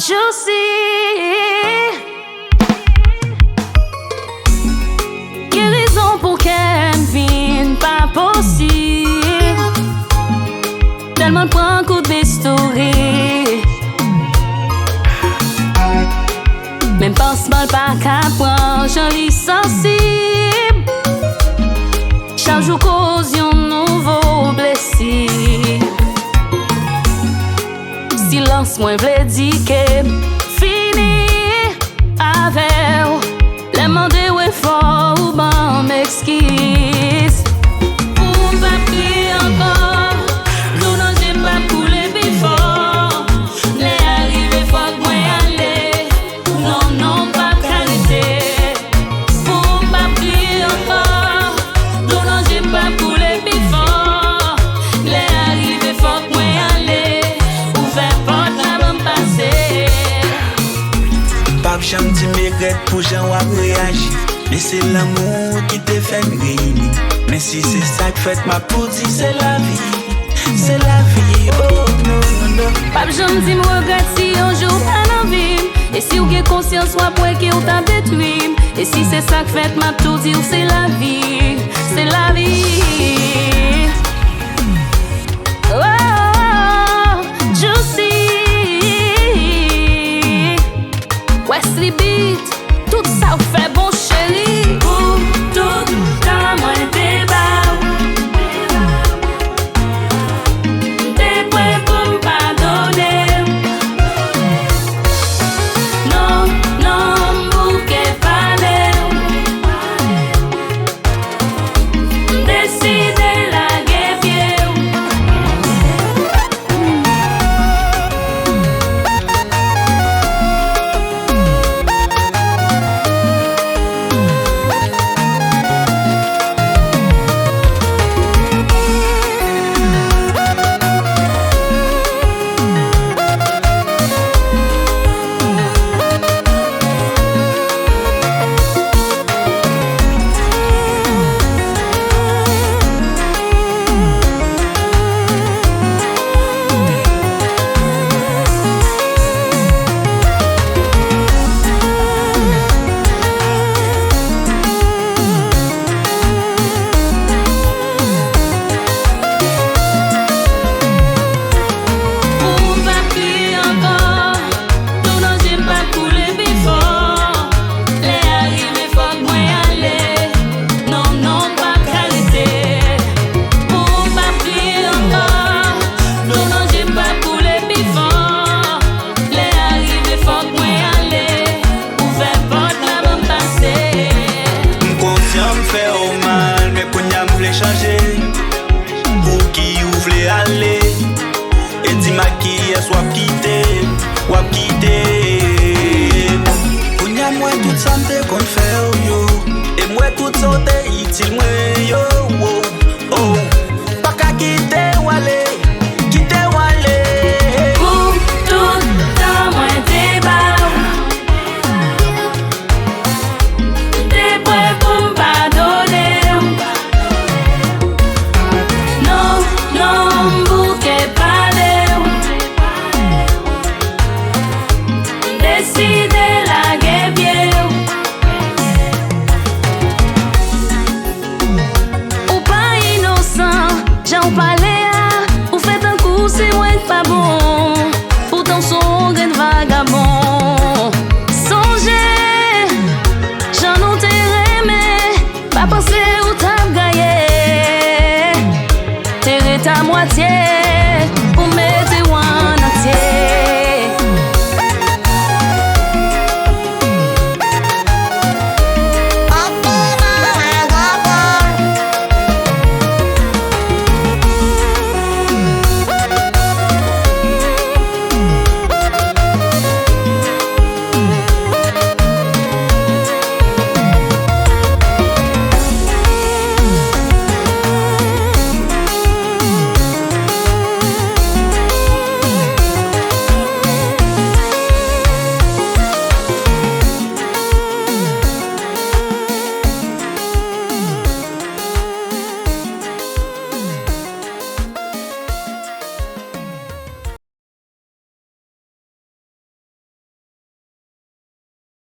Josie, quelle raison pour qu'elle vienne pas possible? Tellement prend un coup de bistouri. Même passe-mal pas qu'à prendre, j'en lis sensible. Chaque jour cause un nouveau blessé. Silence moins v'lait dire que fini avec les mandés ou fort ou bon m'exquise. Pour pas prier encore, nous n'en j'ai pas coulé before. Les arrivés faut que moi aller, non pas qualité. Pour pas prier encore, nous n'en j'ai pas coulé before. Les arrivés faut que moi aller. Pape j'aime ti mérite pour j'en wap réagi. Mais c'est l'amour qui te fait réunir. Mais si c'est ça que fait ma pour dire c'est la vie. C'est la vie, oh non. Pape j'aime dis me regrette si un jour pas envie. Et si ou avez conscience soit pour que ou t'a détruit. Et si c'est ça que fait ma pour dire c'est la vie. C'est la vie. Oh, Josie, Wesley Beat, tout ça vous fait bon chéri. Pour tout temps moi débat. T'es prêt pour me pardonner? Non, bouquet palais. Décidez la guerre. Soit quitter. Kounya moi tout ça me qu'on fait yo. Et moi tout ça t'es utile moi yo. Oh, pas qu'à quitter ou aller. Pour tout temps moi débat. T'es prêt pour me pardonner? Non, bouquet palais. Décidez la guerre. Ou pas innocent, j'en parlais à. Ou fait un coup, c'est ouais pas bon. Pourtant son grain vagabond. Songez, j'en enterré, mais pas penser où t'as gagné. T'es à moitié.